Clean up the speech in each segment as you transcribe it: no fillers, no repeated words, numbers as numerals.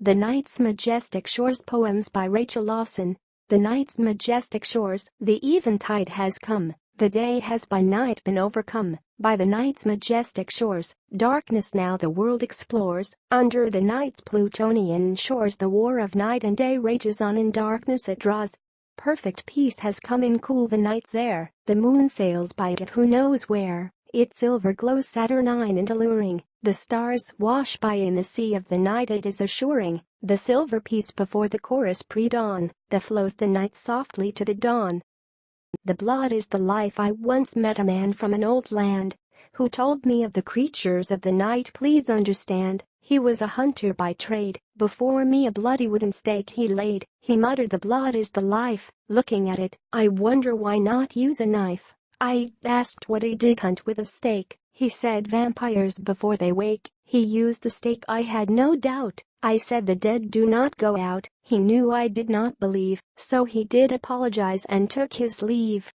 The Night's Majestic Shores. Poems by Rachel Lawson. The night's majestic shores, the eventide has come, the day has by night been overcome. By the night's majestic shores, darkness now the world explores. Under the night's Plutonian shores the war of night and day rages on, in darkness it draws. Perfect peace has come in cool the night's air, the moon sails by it who knows where. Its silver glows saturnine and alluring, the stars wash by in the sea of the night it is assuring. The silver peace before the chorus pre-dawn, that flows the night softly to the dawn. The blood is the life. I once met a man from an old land who told me of the creatures of the night. Please understand, he was a hunter by trade. Before me a bloody wooden stake he laid. He muttered, the blood is the life. Looking at it, I wonder why not use a knife. I asked what he did hunt with a stake. He said vampires before they wake. He used the stake, I had no doubt. I said the dead do not go out. He knew I did not believe, so he did apologize and took his leave.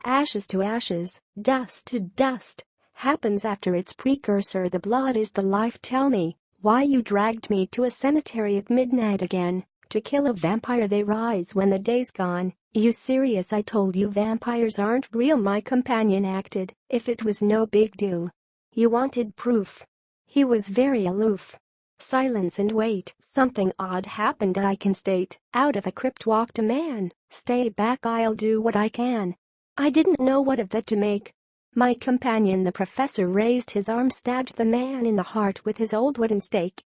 Ashes to ashes, dust to dust, happens after its precursor. The blood is the life. Tell me why you dragged me to a cemetery at midnight again. To kill a vampire they rise when the day's gone. You serious? I told you vampires aren't real. My companion acted if it was no big deal. You wanted proof. He was very aloof. Silence and wait. Something odd happened, I can state. Out of a crypt walked a man. Stay back, I'll do what I can. I didn't know what of that to make. My companion the professor raised his arm, stabbed the man in the heart with his old wooden stake.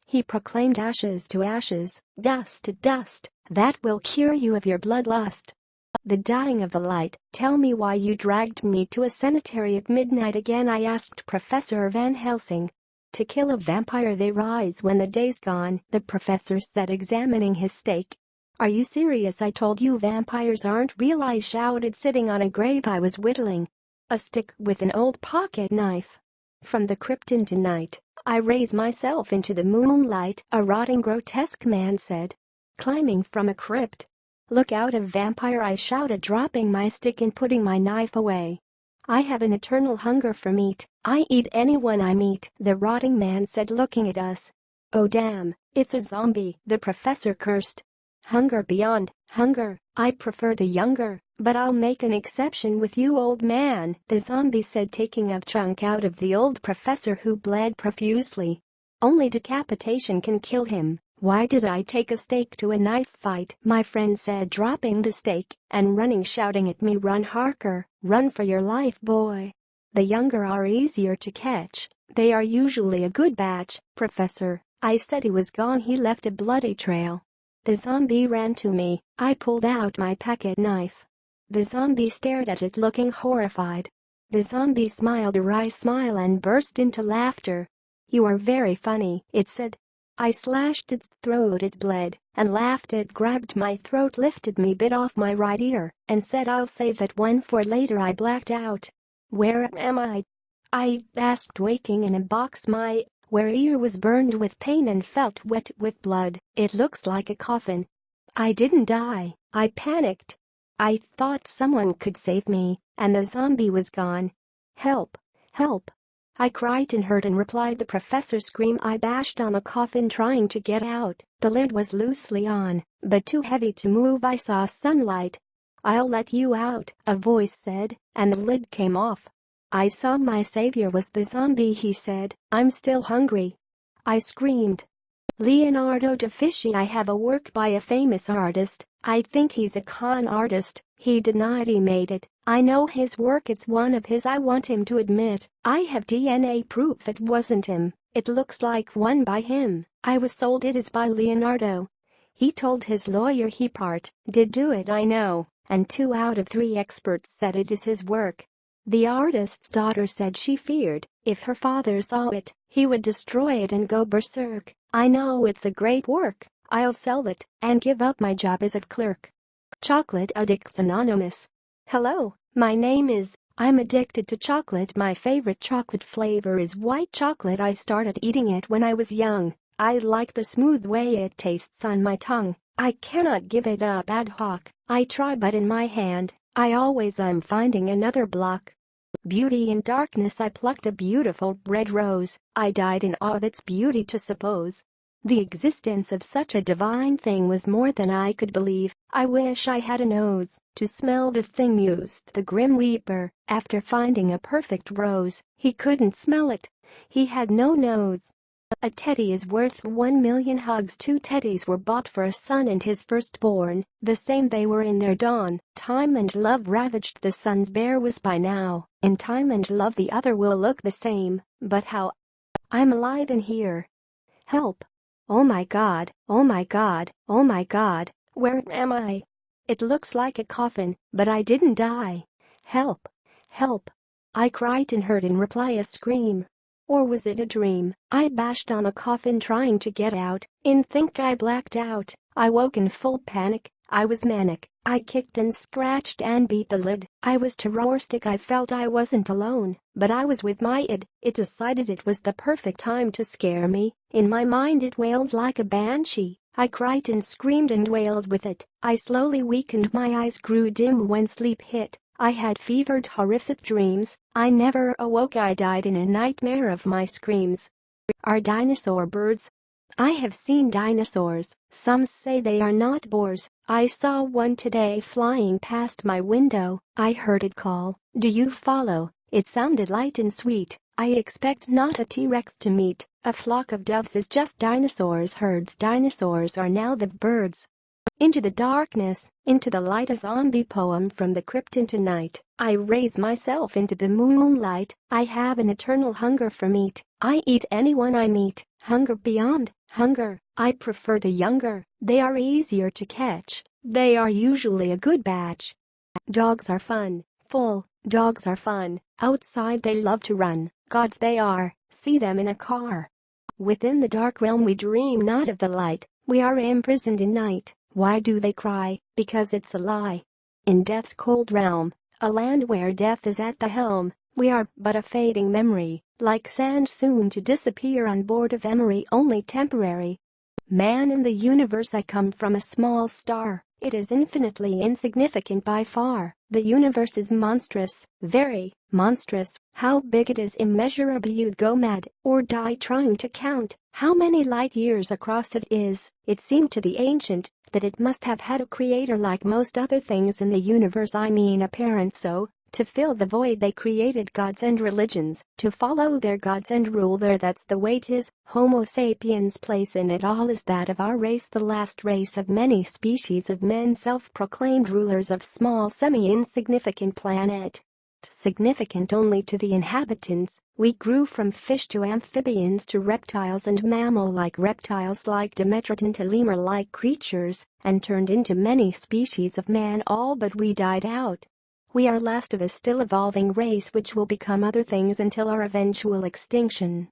He proclaimed, ashes to ashes, dust to dust, that will cure you of your bloodlust. The dying of the light. Tell me why you dragged me to a cemetery at midnight again. I asked Professor Van Helsing. To kill a vampire they rise when the day's gone, the professor said, examining his stake. Are you serious? I told you vampires aren't real, I shouted. Sitting on a grave I was whittling a stick with an old pocket knife. From the crypt into night, I raise myself into the moonlight, a rotting grotesque man said, climbing from a crypt. Look out, a vampire, I shouted, dropping my stick and putting my knife away. I have an eternal hunger for meat. I eat anyone I meet, the rotting man said, looking at us. Oh damn, it's a zombie, the professor cursed. Hunger beyond hunger, I prefer the younger, but I'll make an exception with you, old man, the zombie said, taking a chunk out of the old professor who bled profusely. Only decapitation can kill him. Why did I take a stake to a knife fight? My friend said, dropping the stake and running, shouting at me, run, Harker, run for your life, boy. The younger are easier to catch. They are usually a good batch, Professor. I said. He was gone. He left a bloody trail. The zombie ran to me. I pulled out my pocket knife. The zombie stared at it, looking horrified. The zombie smiled a wry smile and burst into laughter. You are very funny, it said. I slashed its throat, it bled, and laughed. It grabbed my throat, lifted me, bit off my right ear, and said, I'll save that one for later. I blacked out. Where am I? I asked, waking in a box. My ear was burned with pain and felt wet with blood. It looks like a coffin. I didn't die. I panicked. I thought someone could save me, and the zombie was gone. Help! Help! I cried and heard and replied the professor scream. I bashed on the coffin trying to get out. The lid was loosely on, but too heavy to move. I saw sunlight. I'll let you out, a voice said, and the lid came off. I saw my savior was the zombie. He said, I'm still hungry. I screamed. Leonardo da Vinci. I have a work by a famous artist. I think he's a con artist. He denied he made it. I know his work, it's one of his. I want him to admit. I have DNA proof it wasn't him. It looks like one by him. I was sold it is by Leonardo. He told his lawyer he did do it, I know, and 2 out of 3 experts said it is his work. The artist's daughter said she feared if her father saw it, he would destroy it and go berserk. I know it's a great work. I'll sell it and give up my job as a clerk. Chocolate Addicts Anonymous. Hello, my name is. I'm addicted to chocolate. My favorite chocolate flavor is white chocolate. I started eating it when I was young. I like the smooth way it tastes on my tongue. I cannot give it up ad hoc. I try, but in my hand, I'm finding another block. Beauty in darkness. I plucked a beautiful red rose. I died in awe of its beauty to suppose The existence of such a divine thing was more than I could believe. I wish I had a nose to smell the thing, mused the Grim Reaper. After finding a perfect rose, he couldn't smell it. He had no nose. A teddy is worth 1,000,000 hugs. 2 teddies were bought for a son and his firstborn, the same they were in their dawn. Time and love ravaged the son's bear was by now. In time and love the other will look the same, but how? I'm alive in here. Help. Oh my God, oh my God, oh my God, where am I? It looks like a coffin, but I didn't die. Help, help. I cried and heard in reply a scream. Or was it a dream? I bashed on the coffin trying to get out, think I blacked out. I woke in full panic. I was manic. I kicked and scratched and beat the lid. I was terroristic. I felt I wasn't alone, but I was with my id. It decided it was the perfect time to scare me. In my mind it wailed like a banshee. I cried and screamed and wailed with it. I slowly weakened. My eyes grew dim when sleep hit. I had fevered horrific dreams. I never awoke. I died in a nightmare of my screams. Are dinosaur birds? I have seen dinosaurs. Some say they are not boars. I saw one today flying past my window. I heard it call, "Do you follow?" It sounded light and sweet. I expect not a T-Rex to meet. A flock of doves is just dinosaurs' herds. Dinosaurs are now the birds. Into the darkness, into the light, a zombie poem from the crypt into night. I raise myself into the moonlight. I have an eternal hunger for meat. I eat anyone I meet. Hunger beyond hunger. I prefer the younger. They are easier to catch. They are usually a good batch. Dogs are fun. Full. Dogs are fun. Outside they love to run. Gods they are. See them in a car. Within the dark realm we dream not of the light. We are imprisoned in night. Why do they cry? Because it's a lie. In death's cold realm, a land where death is at the helm, we are but a fading memory, like sand soon to disappear on board of emery, only temporary. Man in the universe, I come from a small star. It is infinitely insignificant by far. The universe is monstrous, very monstrous. How big it is, immeasurable. You'd go mad or die trying to count how many light years across it is. It seemed to the ancient that it must have had a creator like most other things in the universe. I mean a parent, so to fill the void they created gods and religions to follow their gods and rule there. That's the way 'tis. Homo sapiens' place in it all is that of our race, the last race of many species of men, self-proclaimed rulers of small semi-insignificant planet. Significant only to the inhabitants. We grew from fish to amphibians to reptiles and mammal-like reptiles like Dimetrodon to lemur-like creatures, and turned into many species of man, all but we died out. We are last of a still evolving race which will become other things until our eventual extinction.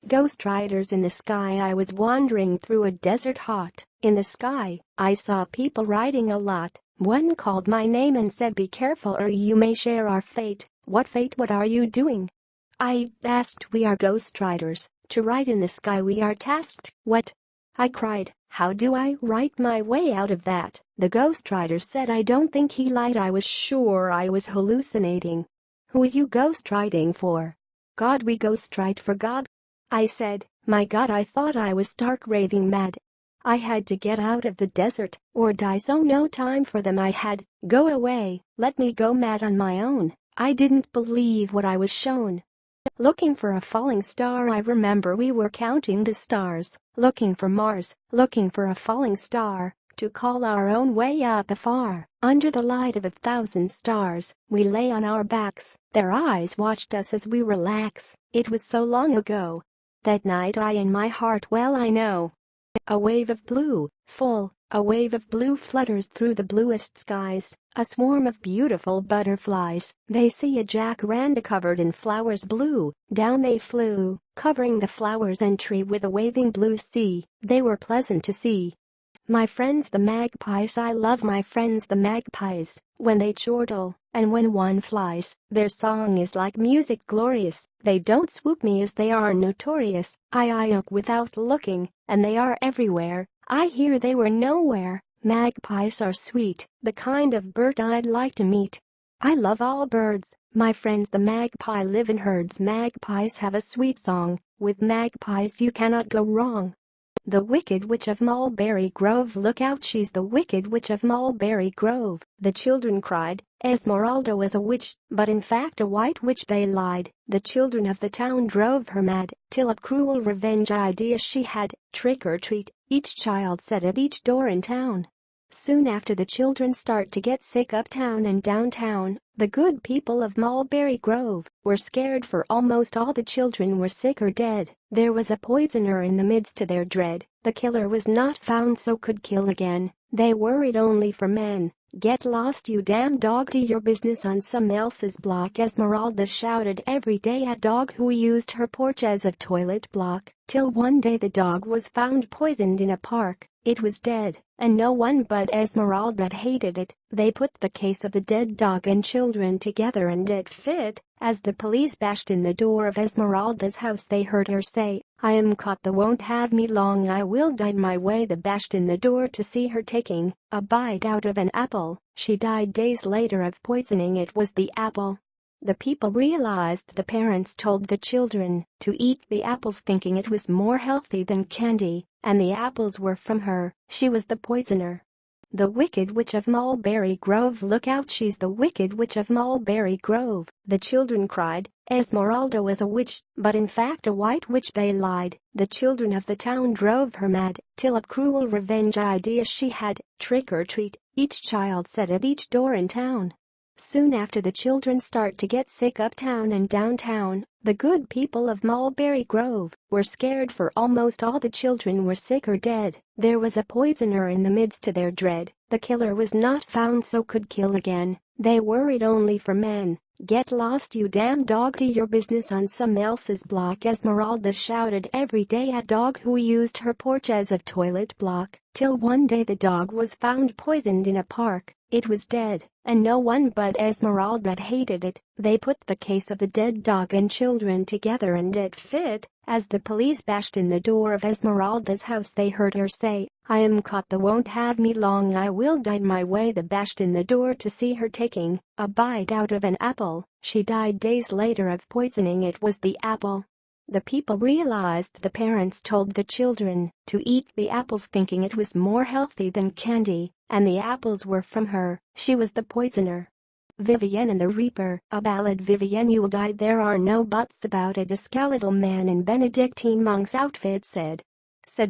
Ghost riders in the sky. I was wandering through a desert hot. In the sky, I saw people riding a lot. One called my name and said, "Be careful or you may share our fate." What fate? What are you doing? I asked. We are ghost riders. To ride in the sky we are tasked. What? I cried. How do I write my way out of that? The ghost rider said I don't think he lied. I was sure I was hallucinating. Who are you ghost riding for? God, we ghost ride for God. I said, my God, I thought I was stark raving mad. I had to get out of the desert or die, so no time for them. I had, go away, let me go mad on my own. I didn't believe what I was shown. Looking for a falling star. I remember we were counting the stars, looking for Mars, looking for a falling star, to call our own way up afar. Under the light of 1,000 stars, we lay on our backs. Their eyes watched us as we relax. It was so long ago. That night I in my heart well I know. A wave of blue, full, a wave of blue flutters through the bluest skies. A swarm of beautiful butterflies. They see a jacaranda covered in flowers blue. Down they flew, covering the flowers and tree with a waving blue sea. They were pleasant to see. My friends the magpies. I love my friends the magpies. When they chortle, and when one flies, their song is like music glorious. They don't swoop me as they are notorious. I look without looking, and they are everywhere. I hear they were nowhere. Magpies are sweet, the kind of bird I'd like to meet. I love all birds. My friends the magpie live in herds. Magpies have a sweet song. With magpies you cannot go wrong. The Wicked Witch of Mulberry Grove. Look out, she's the Wicked Witch of Mulberry Grove, the children cried. Esmeralda was a witch, but in fact a white witch, they lied. The children of the town drove her mad, till a cruel revenge idea she had. Trick or treat, each child said at each door in town. Soon after, the children start to get sick uptown and downtown. The good people of Mulberry Grove were scared, for almost all the children were sick or dead. There was a poisoner in the midst to their dread. The killer was not found, so could kill again. They worried only for men. Get lost, you damn dog, to your business on some else's block, Esmeralda shouted every day at dog who used her porch as a toilet block, till one day the dog was found poisoned in a park. It was dead, and no one but Esmeralda hated it. They put the case of the dead dog and children together, and it fit. As the police bashed in the door of Esmeralda's house, they heard her say, "I am caught, they won't have me long, I will die my way." They bashed in the door to see her taking a bite out of an apple. She died days later of poisoning. It was the apple. The people realized. The parents told the children to eat the apples, thinking it was more healthy than candy, and the apples were from her. She was the poisoner. The Wicked Witch of Mulberry Grove. Look out, she's the Wicked Witch of Mulberry Grove, the children cried. Esmeralda was a witch, but in fact a white witch, they lied. The children of the town drove her mad, till a cruel revenge idea she had. Trick or treat, each child said at each door in town. Soon after, the children start to get sick uptown and downtown. The good people of Mulberry Grove were scared, for almost all the children were sick or dead. There was a poisoner in the midst to their dread. The killer was not found, so could kill again. They worried only for men. Get lost, you damn dog, to your business on some else's block, Esmeralda shouted every day at dog who used her porch as a toilet block, till one day the dog was found poisoned in a park. It was dead, and no one but Esmeralda hated it. They put the case of the dead dog and children together, and it fit. As the police bashed in the door of Esmeralda's house, they heard her say, "I am caught, they won't have me long, I will die my way." They bashed in the door to see her taking a bite out of an apple. She died days later of poisoning. It was the apple. The people realized. The parents told the children to eat the apples, thinking it was more healthy than candy, and the apples were from her. She was the poisoner. Vivienne and the Reaper, a ballad. Vivienne, you'll die, there are no buts about it, a skeletal man in Benedictine monk's outfit said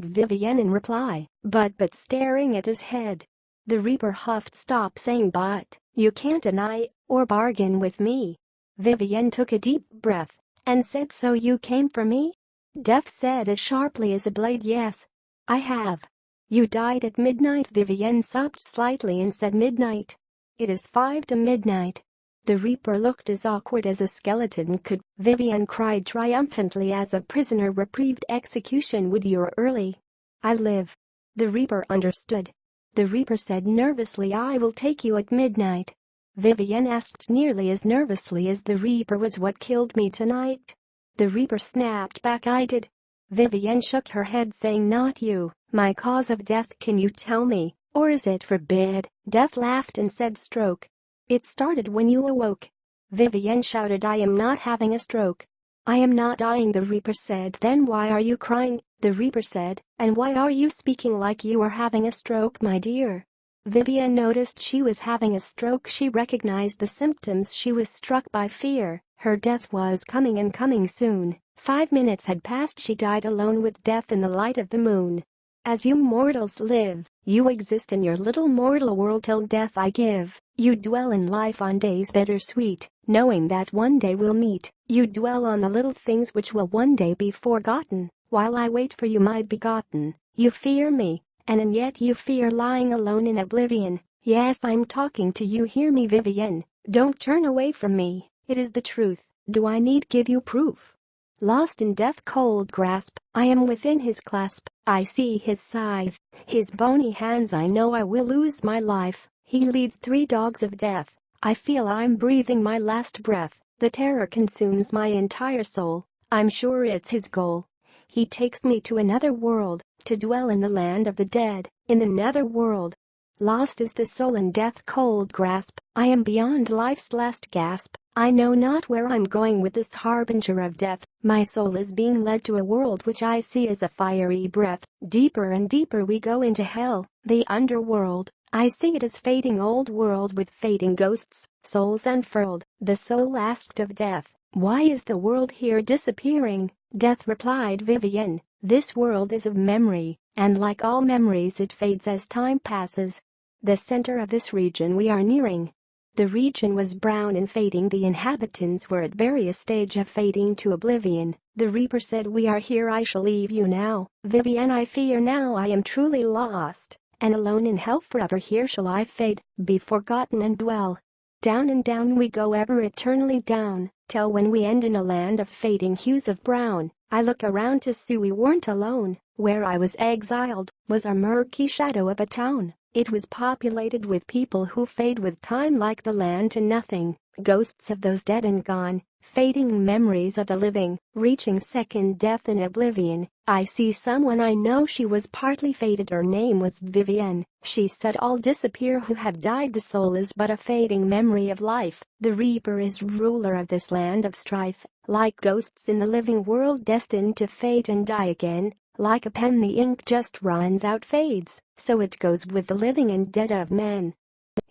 Vivienne in reply, but staring at his head. The Reaper huffed, "Stop saying but, you can't deny or bargain with me." Vivienne took a deep breath and said, "So you came for me?" Death said as sharply as a blade, "Yes, I have." "You died at midnight." Vivienne sobbed slightly and said, "Midnight? It is 5 to midnight." The Reaper looked as awkward as a skeleton could. Vivienne cried triumphantly as a prisoner reprieved execution. "Would you're early. I live." The Reaper understood. The Reaper said nervously, "I will take you at midnight." Vivienne asked nearly as nervously as the Reaper, "Was what killed me tonight?" The Reaper snapped back, "I did." Vivienne shook her head, saying, "Not you. My cause of death, can you tell me, or is it forbid?" Death laughed and said, "Stroke. It started when you awoke." Vivienne shouted, "I am not having a stroke. I am not dying." The Reaper said, "Then why are you crying?" The Reaper said, "And why are you speaking like you are having a stroke, my dear?" Vivienne noticed she was having a stroke. She recognized the symptoms. She was struck by fear. Her death was coming, and coming soon. 5 minutes had passed. She died alone with death in the light of the moon. As you mortals live, you exist in your little mortal world till death I give. You dwell in life on days bittersweet, knowing that one day we'll meet. You dwell on the little things which will one day be forgotten, while I wait for you, my begotten. You fear me, and yet you fear lying alone in oblivion. Yes, I'm talking to you, hear me, Vivienne. Don't turn away from me, it is the truth. Do I need give you proof? Lost in death's cold grasp, I am within his clasp. I see his scythe, his bony hands. I know I will lose my life. He leads 3 dogs of death. I feel I'm breathing my last breath. The terror consumes my entire soul. I'm sure it's his goal. He takes me to another world, to dwell in the land of the dead, in the nether world. Lost is the soul in death's cold grasp. I am beyond life's last gasp. I know not where I'm going with this harbinger of death. My soul is being led to a world which I see as a fiery breath. Deeper and deeper we go into hell, the underworld. I see it as fading old world with fading ghosts, souls unfurled. The soul asked of death, "Why is the world here disappearing?" Death replied, "Vivienne, this world is of memory, and like all memories it fades as time passes. The center of this region we are nearing." The region was brown and fading. The inhabitants were at various stage of fading to oblivion. The Reaper said, "We are here, I shall leave you now, Vivienne, I fear now I am truly lost, and alone in hell forever here shall I fade, be forgotten and dwell. Down and down we go ever eternally down, till when we end in a land of fading hues of brown." I look around to see we weren't alone. Where I was exiled was a murky shadow of a town. It was populated with people who fade with time like the land to nothing, ghosts of those dead and gone, fading memories of the living, reaching second death in oblivion. I see someone I know, she was partly faded, her name was Vivienne. She said, "All disappear who have died, the soul is but a fading memory of life. The Reaper is ruler of this land of strife, like ghosts in the living world destined to fade and die again. Like a pen the ink just runs out, fades, so it goes with the living and dead of men."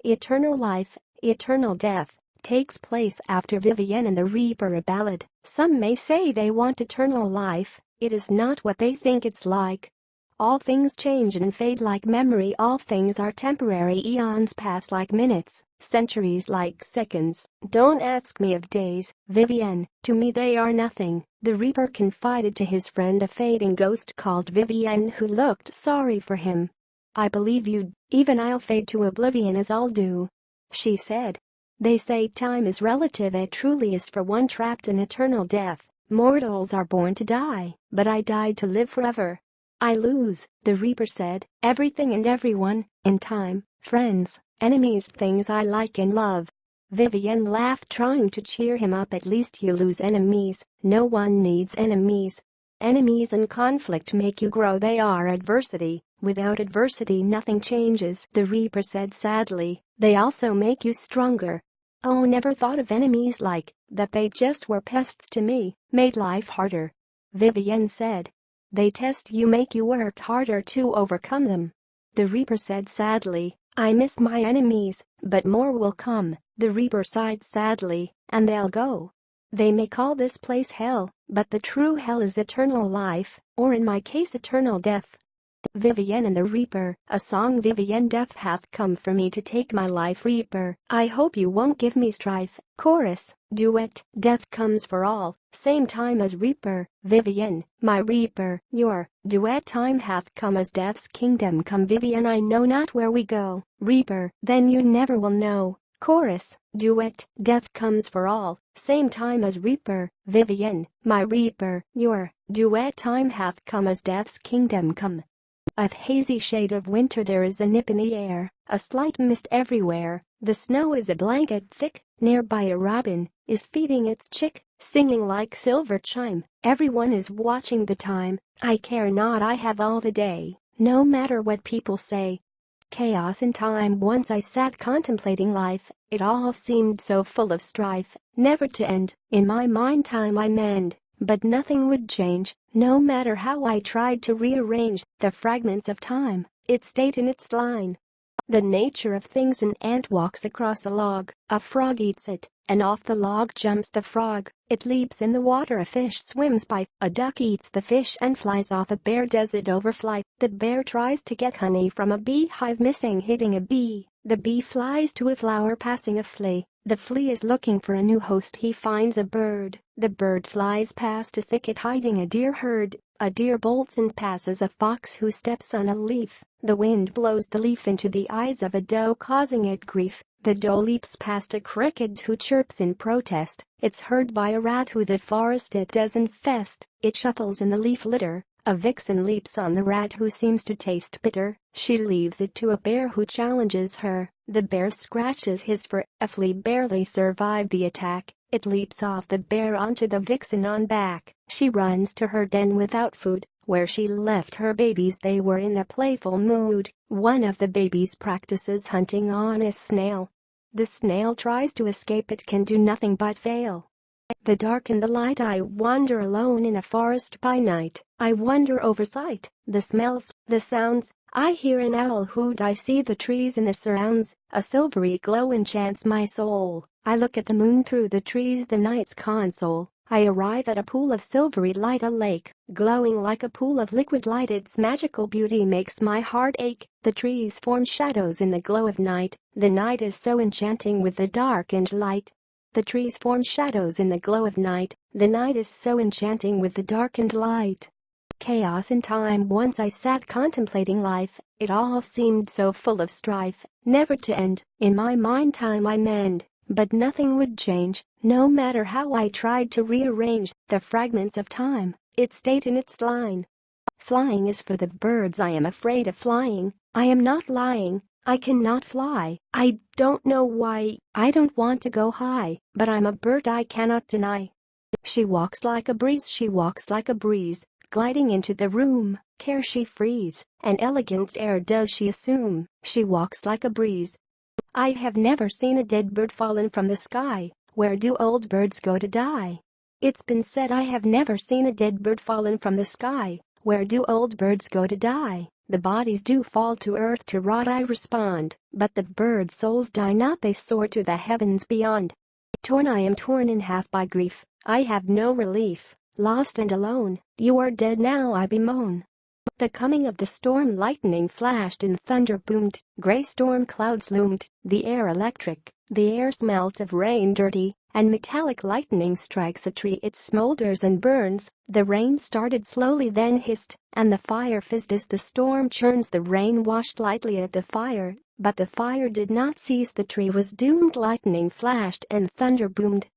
Eternal life, eternal death, takes place after Vivienne and the Reaper, a ballad. Some may say they want eternal life, it is not what they think it's like. All things change and fade like memory, all things are temporary, eons pass like minutes, centuries like seconds. Don't ask me of days, Vivienne, to me they are nothing. The Reaper confided to his friend, a fading ghost called Vivienne, who looked sorry for him. "I believe you, even I'll fade to oblivion as all do," she said. "They say time is relative, it truly is for one trapped in eternal death. Mortals are born to die, but I died to live forever. I lose," the Reaper said, "everything and everyone, in time, friends, enemies, things I like and love." Vivienne laughed, trying to cheer him up. "At least you lose enemies, no one needs enemies. Enemies and conflict make you grow, they are adversity. Without adversity nothing changes," the Reaper said sadly. "They also make you stronger." "Oh, never thought of enemies like that, they just were pests to me, made life harder," Vivienne said. "They test you, make you work harder to overcome them," the Reaper said sadly. "I miss my enemies, but more will come," the Reaper sighed sadly, "and they'll go. They may call this place hell, but the true hell is eternal life, or in my case eternal death." Vivienne and the Reaper, a song. Vivienne, death hath come for me to take my life. Reaper, I hope you won't give me strife. Chorus, duet, death comes for all, same time as Reaper. Vivienne, my Reaper, your duet time hath come as death's kingdom come. Vivienne, I know not where we go. Reaper, then you never will know. Chorus, duet, death comes for all, same time as Reaper. Vivienne, my Reaper, your duet time hath come as death's kingdom come. A hazy shade of winter, there is a nip in the air, a slight mist everywhere, the snow is a blanket thick, nearby a robin is feeding its chick, singing like silver chime. Everyone is watching the time, I care not, I have all the day, no matter what people say. Chaos in time. Once I sat contemplating life, it all seemed so full of strife, never to end. In my mind time I mend, but nothing would change, no matter how I tried to rearrange the fragments of time, it stayed in its line. The nature of things: an ant walks across a log, a frog eats it, and off the log jumps the frog. It leaps in the water, a fish swims by, a duck eats the fish and flies off. A bear does it overfly, the bear tries to get honey from a beehive, missing, hitting a bee. The bee flies to a flower, passing a flea. The flea is looking for a new host, he finds a bird. The bird flies past a thicket, hiding a deer herd. A deer bolts and passes a fox who steps on a leaf. The wind blows the leaf into the eyes of a doe, causing it grief. The doe leaps past a cricket who chirps in protest. It's heard by a rat who the forest it does infest. It shuffles in the leaf litter. A vixen leaps on the rat who seems to taste bitter. She leaves it to a bear who challenges her. The bear scratches his fur. A flea barely survived the attack. It leaps off the bear onto the vixen on back. She runs to her den without food, where she left her babies. They were in a playful mood. One of the babies practices hunting on a snail. The snail tries to escape, it can do nothing but fail. The dark and the light, I wander alone in a forest by night. I wander over sight, the smells, the sounds. I hear an owl hoot, I see the trees in the surrounds. A silvery glow enchants my soul. I look at the moon through the trees, the night's console. I arrive at a pool of silvery light, a lake, glowing like a pool of liquid light. Its magical beauty makes my heart ache. The trees form shadows in the glow of night. The night is so enchanting with the dark and light. The trees form shadows in the glow of night. The night is so enchanting with the dark and light. Chaos in time. Once I sat contemplating life. It all seemed so full of strife, never to end. In my mind time I mend, but nothing would change. No matter how I tried to rearrange the fragments of time, it stayed in its line. Flying is for the birds. I am afraid of flying. I am not lying. I cannot fly. I don't know why. I don't want to go high, but I'm a bird, I cannot deny. She walks like a breeze, she walks like a breeze, gliding into the room. Care she frees, an elegant air does she assume. She walks like a breeze. I have never seen a dead bird fallen from the sky. Where do old birds go to die? It's been said I have never seen a dead bird fallen from the sky. Where do old birds go to die? The bodies do fall to earth to rot, I respond, but the birds' souls die not, they soar to the heavens beyond. Torn, I am torn in half by grief. I have no relief. Lost and alone, you are dead now, I bemoan. The coming of the storm, lightning flashed and thunder boomed. Gray storm clouds loomed, the air electric, the air smelt of rain, dirty and metallic. Lightning strikes a tree, it smolders and burns. The rain started slowly, then hissed, and the fire fizzed as the storm churns. The rain washed lightly at the fire, but the fire did not cease. The tree was doomed. Lightning flashed and thunder boomed.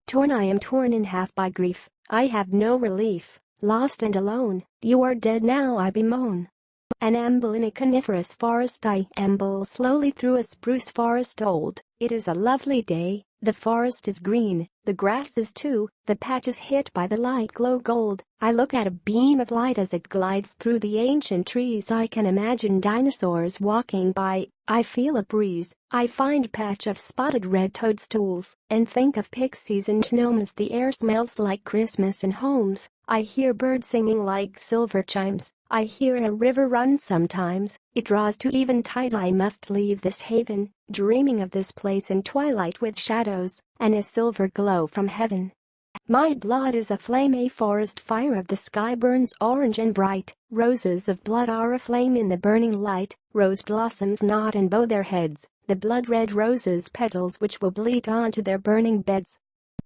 Torn, I am torn in half by grief. I have no relief. Lost and alone, you are dead now, I bemoan. An amble in a coniferous forest, I amble slowly through a spruce forest old. It is a lovely day, the forest is green, the grass is too, the patches hit by the light glow gold. I look at a beam of light as it glides through the ancient trees. I can imagine dinosaurs walking by. I feel a breeze. I find a patch of spotted red toadstools and think of pixies and gnomes. The air smells like Christmas and homes. I hear birds singing like silver chimes. I hear a river run sometimes. It draws to eventide. I must leave this haven, dreaming of this place in twilight with shadows and a silver glow from heaven. My blood is aflame, a forest fire of the sky burns orange and bright. Roses of blood are aflame in the burning light. Rose blossoms nod and bow their heads, the blood-red roses' petals which will bleed onto their burning beds.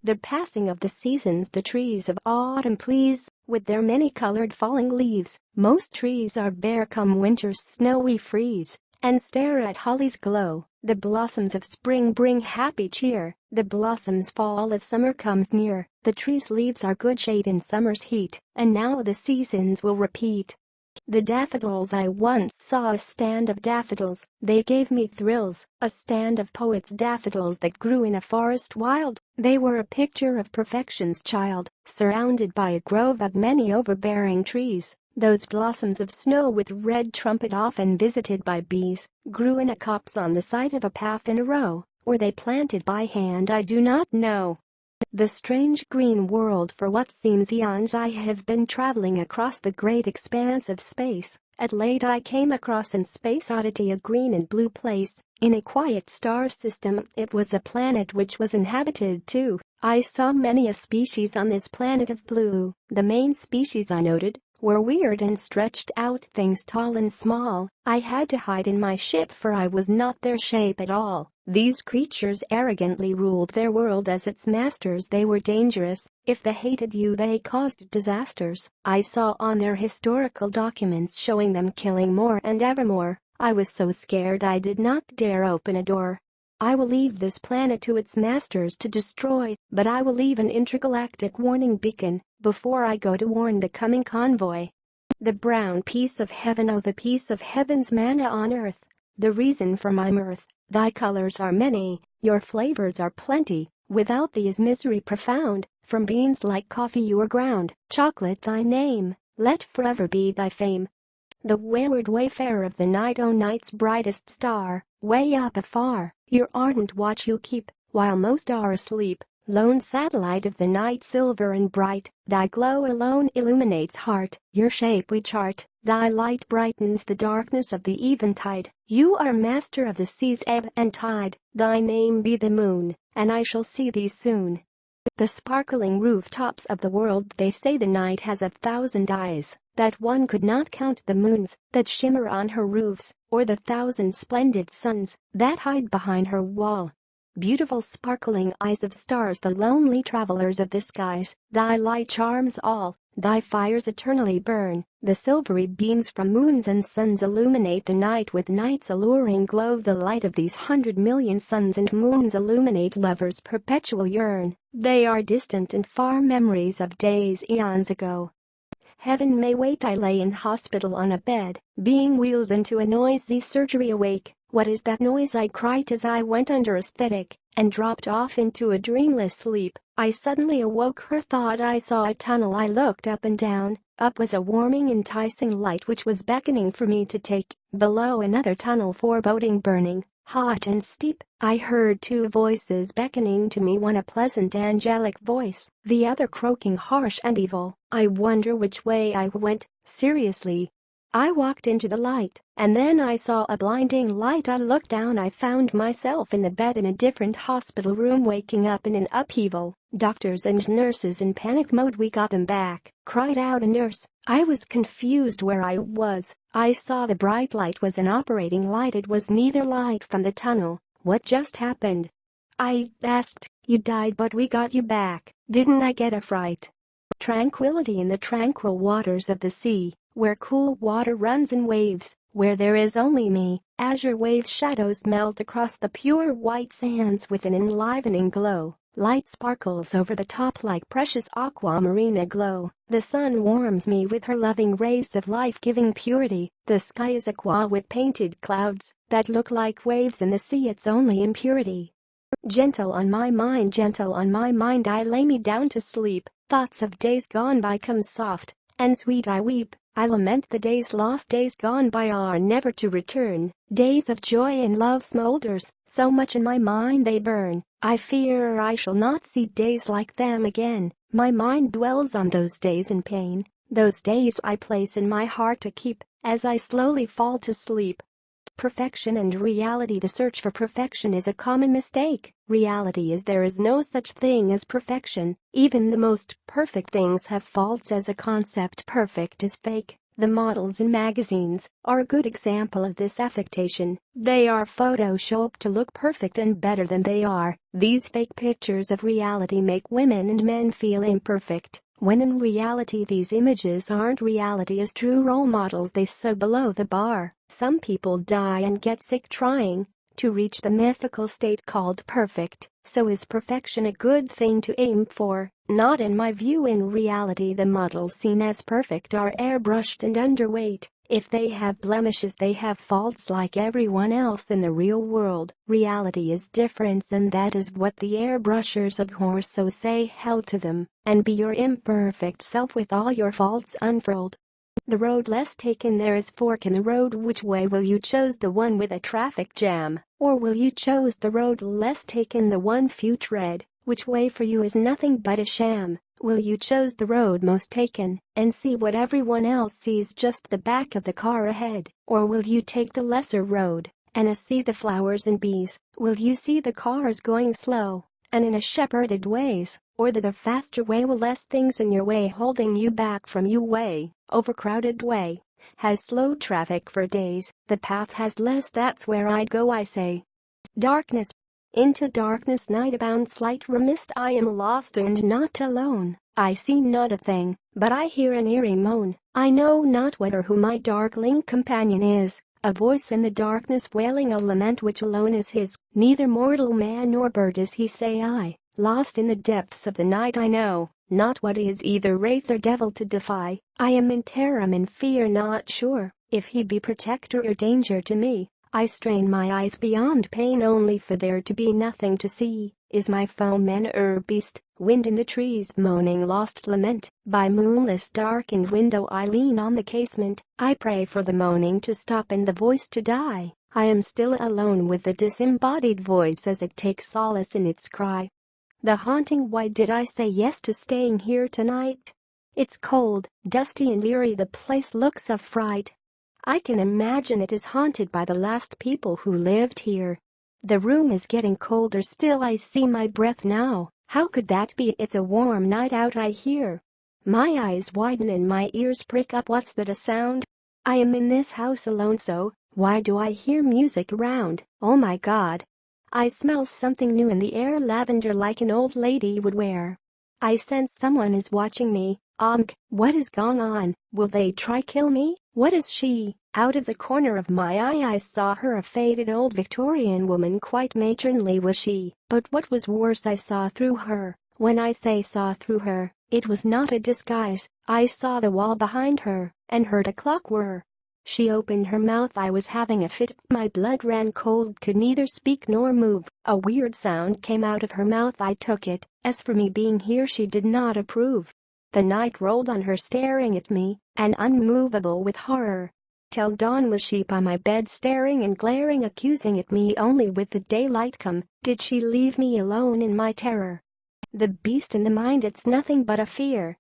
The passing of the seasons, the trees of autumn please, with their many-colored falling leaves. Most trees are bare come winter's snowy freeze, and stare at holly's glow. The blossoms of spring bring happy cheer. The blossoms fall as summer comes near. The trees' leaves are good shade in summer's heat, and now the seasons will repeat. The daffodils, I once saw a stand of daffodils, they gave me thrills. A stand of poets' daffodils that grew in a forest wild. They were a picture of perfection's child, surrounded by a grove of many overbearing trees. Those blossoms of snow with red trumpet, often visited by bees, grew in a copse on the side of a path in a row. Were they planted by hand, I do not know. The strange green world, for what seems eons I have been traveling across the great expanse of space. At late I came across in space oddity a green and blue place, in a quiet star system. It was a planet which was inhabited too. I saw many a species on this planet of blue. The main species I noted were weird and stretched out things, tall and small. I had to hide in my ship for I was not their shape at all. These creatures arrogantly ruled their world as its masters. They were dangerous. If they hated you, they caused disasters. I saw on their historical documents showing them killing more and ever more. I was so scared I did not dare open a door. I will leave this planet to its masters to destroy, but I will leave an intergalactic warning beacon before I go to warn the coming convoy. The brown peace of heaven, oh the peace of heaven's manna on earth, the reason for my mirth. Thy colors are many, your flavors are plenty, without thee is misery profound. From beans like coffee you are ground, chocolate thy name, let forever be thy fame. the wayward wayfarer of the night, O night's brightest star, way up afar, your ardent watch you keep, while most are asleep. Lone satellite of the night, silver and bright, thy glow alone illuminates heart, your shape we chart, thy light brightens the darkness of the eventide. You are master of the sea's ebb and tide, thy name be the moon, and I shall see thee soon. The sparkling rooftops of the world, they say the night has 1,000 eyes, that one could not count the moons that shimmer on her roofs, or the 1,000 splendid suns that hide behind her wall. Beautiful sparkling eyes of stars, the lonely travelers of the skies, thy light charms all, thy fires eternally burn, the silvery beams from moons and suns illuminate the night with night's alluring glow. The light of these 100,000,000 suns and moons illuminate lovers' perpetual yearn, they are distant and far memories of days eons ago. Heaven may wait, I lay in hospital on a bed, being wheeled into a noisy surgery. Awake, what is that noise? I cried as I went under anesthetic and dropped off into a dreamless sleep. I suddenly awoke, thought I saw a tunnel. I looked up and down. Up was a warming, enticing light which was beckoning for me to take. Below, another tunnel, foreboding, burning, hot and steep. I heard two voices beckoning to me, one a pleasant angelic voice, the other croaking, harsh and evil. I wonder which way I went, seriously. I walked into the light, and then I saw a blinding light. I looked down. I found myself in the bed in a different hospital room, waking up in an upheaval. Doctors and nurses in panic mode. "We got them back," cried out a nurse. I was confused where I was. I saw the bright light was an operating light. It was neither light from the tunnel. What just happened? I asked. "You died, but we got you back. Didn't I get a fright?" Tranquility in the tranquil waters of the sea, where cool water runs in waves, where there is only me. Azure wave shadows melt across the pure white sands with an enlivening glow. Light sparkles over the top like precious aquamarine glow. The sun warms me with her loving rays of life-giving purity. The sky is aqua with painted clouds that look like waves in the sea. It's only impurity. Gentle on my mind, gentle on my mind, I lay me down to sleep. Thoughts of days gone by come soft and sweet. I weep, I lament the days lost. Days gone by are never to return. Days of joy and love smolders, so much in my mind they burn. I fear I shall not see days like them again. My mind dwells on those days in pain. Those days I place in my heart to keep, as I slowly fall to sleep. Perfection and reality. The search for perfection is a common mistake. Reality is there is no such thing as perfection. Even the most perfect things have faults. As a concept, perfect is fake. The models in magazines are a good example of this affectation. They are photoshopped to look perfect and better than they are. These fake pictures of reality make women and men feel imperfect, when in reality these images aren't reality. As true role models, they so below the bar. Some people die and get sick trying to reach the mythical state called perfect. So is perfection a good thing to aim for? Not in my view. In reality, the models seen as perfect are airbrushed and underweight. If they have blemishes, they have faults like everyone else in the real world. Reality is different, and that is what the airbrushers abhor. So say hell to them, and be your imperfect self with all your faults unfurled. The road less taken, there is fork in the road. Which way will you choose? The one with a traffic jam, or will you choose the road less taken, the one few tread? Which way for you is nothing but a sham? Will you choose the road most taken and see what everyone else sees, just the back of the car ahead? Or will you take the lesser road and see the flowers and bees? Will you see the cars going slow and in a shepherded ways, or the faster way with less things in your way holding you back from your way? Overcrowded way has slow traffic for days. The path has less. That's where I'd go, I say. Darkness. Into darkness, night abound, slight remist. I am lost and not alone. I see not a thing, but I hear an eerie moan. I know not what or who my darkling companion is. A voice in the darkness wailing a lament which alone is his. Neither mortal man nor bird is he, say I. Lost in the depths of the night, I know not what is either wraith or devil to defy. I am in terror, am in fear, not sure if he be protector or danger to me. I strain my eyes beyond pain only for there to be nothing to see. Is my foe man or beast? Wind in the trees moaning lost lament. By moonless darkened window I lean on the casement. I pray for the moaning to stop and the voice to die. I am still alone with the disembodied voice as it takes solace in its cry. The haunting why did I say yes to staying here tonight? It's cold, dusty and eerie, the place looks of fright. I can imagine it is haunted by the last people who lived here. The room is getting colder still, I see my breath now. How could that be? It's a warm night out, I hear. My eyes widen and my ears prick up. What's that a sound? I am in this house alone, so why do I hear music around? Oh my God. I smell something new in the air, lavender like an old lady would wear. I sense someone is watching me. What is going on? Will they try kill me? What is she? Out of the corner of my eye I saw her, a faded old Victorian woman, quite matronly was she. But what was worse, I saw through her. When I say saw through her, it was not a disguise. I saw the wall behind her and heard a clock whir. She opened her mouth. I was having a fit. My blood ran cold, could neither speak nor move. A weird sound came out of her mouth. I took it as for me being here she did not approve. The night rolled on her, staring at me, and unmovable with horror. Till dawn was she by my bed, staring and glaring, accusing at me. Only with the daylight come did she leave me alone in my terror. The beast in the mind, it's nothing but a fear.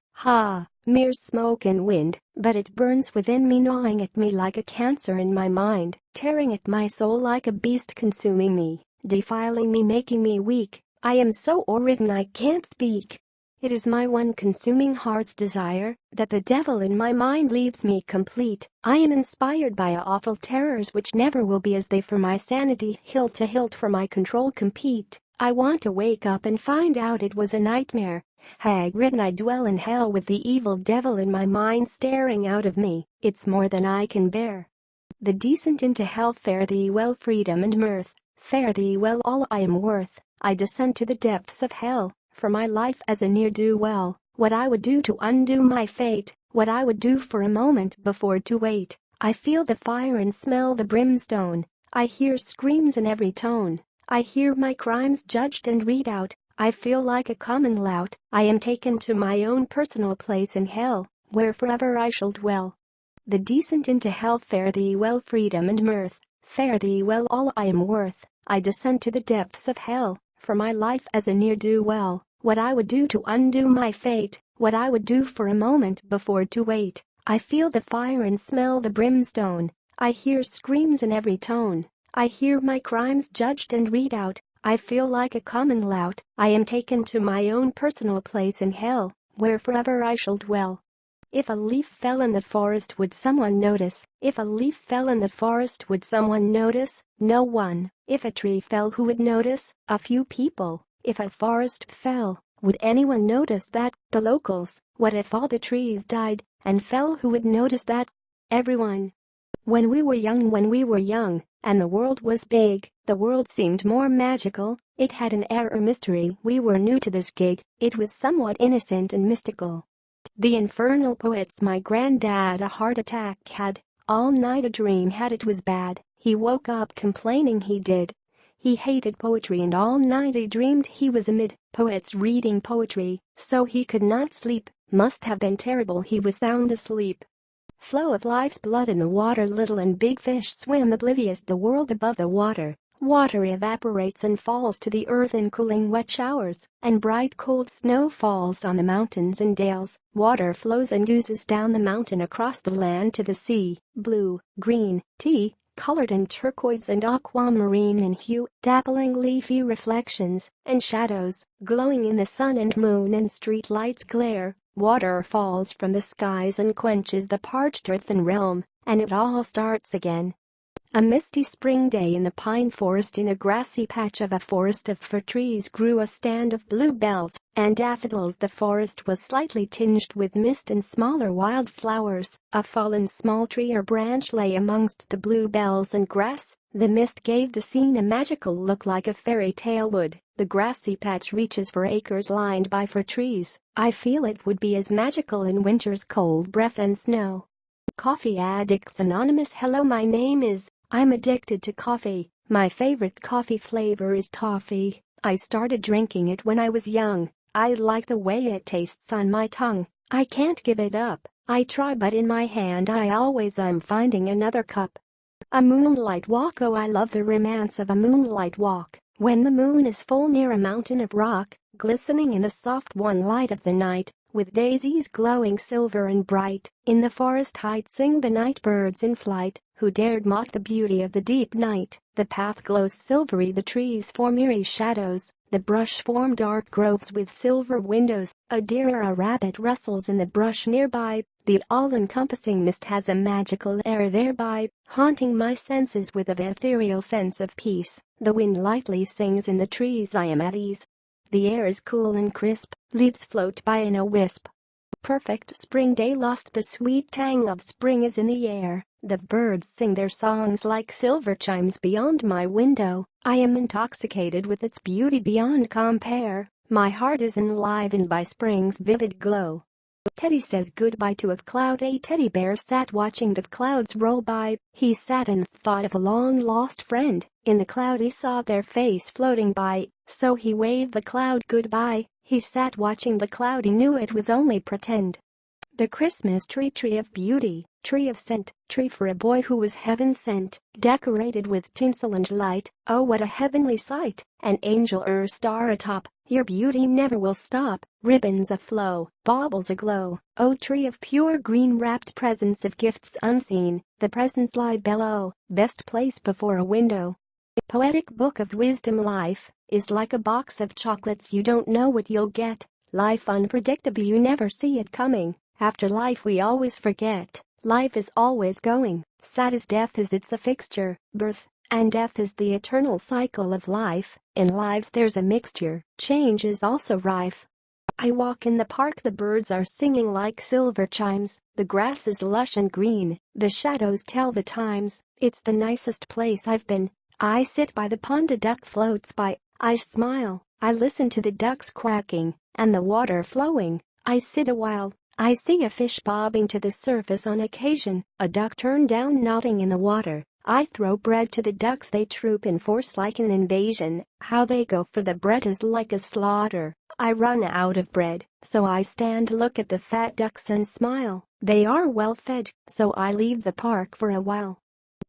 Mere smoke and wind, but it burns within me, gnawing at me like a cancer in my mind, tearing at my soul like a beast, consuming me, defiling me, making me weak. I am so overridden I can't speak. It is my one consuming heart's desire that the devil in my mind leaves me complete. I am inspired by awful terrors which never will be as they for my sanity, hilt to hilt for my control compete. I want to wake up and find out it was a nightmare. Hag-ridden I dwell in hell with the evil devil in my mind staring out of me. It's more than I can bear. The decent into hell, fare thee well, freedom and mirth. Fare thee well, all I am worth. I descend to the depths of hell for my life as a ne'er-do-well. What I would do to undo my fate, what I would do for a moment before to wait. I feel the fire and smell the brimstone. I hear screams in every tone. I hear my crimes judged and read out. I feel like a common lout. I am taken to my own personal place in hell, where forever I shall dwell. The decent into hell, fare thee well, freedom and mirth. Fare thee well, all I am worth. I descend to the depths of hell for my life as a ne'er-do-well. What I would do to undo my fate, what I would do for a moment before to wait. I feel the fire and smell the brimstone. I hear screams in every tone. I hear my crimes judged and read out. I feel like a common lout. I am taken to my own personal place in hell, where forever I shall dwell. If a leaf fell in the forest, would someone notice? If a leaf fell in the forest, would someone notice? No one. If a tree fell, who would notice? A few people. If a forest fell, would anyone notice that? The locals. What if all the trees died and fell? Who would notice that? Everyone. When we were young, and the world was big, the world seemed more magical. It had an air of mystery. We were new to this gig. It was somewhat innocent and mystical. The infernal poets, my granddad a heart attack had. All night a dream had, it was bad. He woke up complaining he did. He hated poetry and all night he dreamed he was amid poets reading poetry, so he could not sleep. Must have been terrible, he was sound asleep. Flow of life's blood in the water, little and big fish swim oblivious. The world above the water. Water evaporates and falls to the earth in cooling wet showers, and bright cold snow falls on the mountains and dales. Water flows and oozes down the mountain across the land to the sea, blue, green, tea-colored and turquoise and aquamarine in hue, dappling leafy reflections and shadows, glowing in the sun and moon and street lights glare. Water falls from the skies and quenches the parched earthen realm, and it all starts again. A misty spring day in the pine forest, in a grassy patch of a forest of fir trees, grew a stand of bluebells and daffodils. The forest was slightly tinged with mist and smaller wild flowers. A fallen small tree or branch lay amongst the bluebells and grass. The mist gave the scene a magical look, like a fairy tale would. The grassy patch reaches for acres lined by fir trees. I feel it would be as magical in winter's cold breath and snow. Coffee Addicts Anonymous. Hello, my name is I'm addicted to coffee. My favorite coffee flavor is toffee. I started drinking it when I was young. I like the way it tastes on my tongue. I can't give it up. I try but in my hand I'm finding another cup. A moonlight walk, oh I love the romance of a moonlight walk, when the moon is full near a mountain of rock, glistening in the soft one light of the night, with daisies glowing silver and bright. In the forest height sing the night birds in flight, who dared mock the beauty of the deep night. The path glows silvery, the trees form eerie shadows, the brush form dark groves with silver windows. A deer or a rabbit rustles in the brush nearby. The all-encompassing mist has a magical air thereby, haunting my senses with an ethereal sense of peace. The wind lightly sings in the trees, I am at ease. The air is cool and crisp, leaves float by in a wisp. Perfect spring day, lost the sweet tang of spring is in the air. The birds sing their songs like silver chimes beyond my window. I am intoxicated with its beauty beyond compare. My heart is enlivened by spring's vivid glow. Teddy says goodbye to a cloud. A teddy bear sat watching the clouds roll by. He sat and thought of a long-lost friend. In the cloud he saw their face floating by, so he waved the cloud goodbye. He sat watching the cloud, he knew it was only pretend. The Christmas tree, tree of beauty, tree of scent, tree for a boy who was heaven sent, decorated with tinsel and light. Oh, what a heavenly sight! An angel or star atop, your beauty never will stop. Ribbons aflow, baubles aglow. Oh, tree of pure green, wrapped presents of gifts unseen. The presents lie below, best place before a window. Poetic book of wisdom. Life is like a box of chocolates, you don't know what you'll get. Life unpredictable, you never see it coming. After life we always forget. Life is always going. Sad as death is, it's a fixture. Birth and death is the eternal cycle of life. In lives there's a mixture. Change is also rife. I walk in the park, the birds are singing like silver chimes. The grass is lush and green. The shadows tell the times. It's the nicest place I've been. I sit by the pond, a duck floats by. I smile. I listen to the ducks quacking and the water flowing. I sit a while. I see a fish bobbing to the surface on occasion, a duck turned down nodding in the water. I throw bread to the ducks, they troop in force like an invasion. How they go for the bread is like a slaughter. I run out of bread, so I stand, look at the fat ducks and smile. They are well fed, so I leave the park for a while.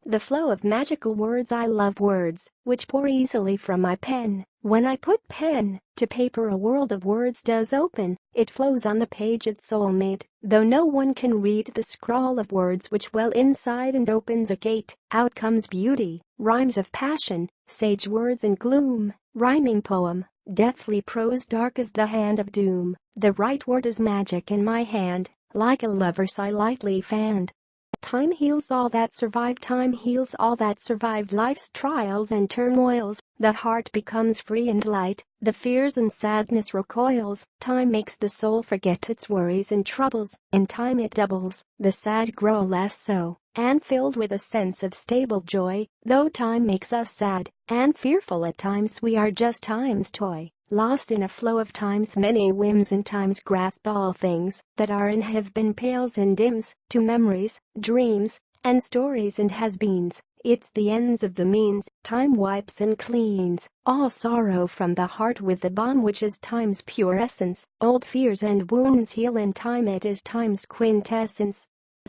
The flow of magical words, I love words, which pour easily from my pen. When I put pen to paper, a world of words does open. It flows on the page, its soulmate, though no one can read the scrawl of words which well inside and opens a gate. Out comes beauty, rhymes of passion, sage words in gloom, rhyming poem, deathly prose dark as the hand of doom. The right word is magic in my hand, like a lover sigh lightly fanned. Time heals all that survived, time heals all that survived life's trials and turmoils. The heart becomes free and light, the fears and sadness recoils. Time makes the soul forget its worries and troubles. In time it doubles, the sad grow less so, and filled with a sense of stable joy. Though time makes us sad and fearful at times, we are just time's toy. Lost in a flow of time's many whims, and time's grasp all things that are and have been, pales and dims to memories, dreams, and stories and has-beens. It's the ends of the means. Time wipes and cleans all sorrow from the heart with the balm which is time's pure essence. Old fears and wounds heal in time, it is time's quintessence.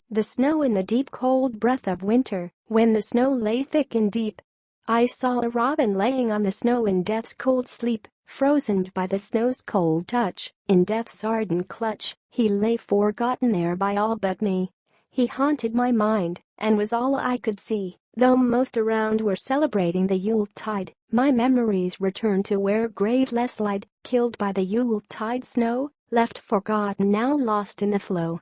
The snow in the deep cold breath of winter, when the snow lay thick and deep, I saw a robin laying on the snow in death's cold sleep. Frozen by the snow's cold touch, in death's ardent clutch, he lay forgotten there by all but me. He haunted my mind, and was all I could see. Though most around were celebrating the Yuletide, my memories returned to where graveless lied, killed by the Yuletide snow, left forgotten, now lost in the flow.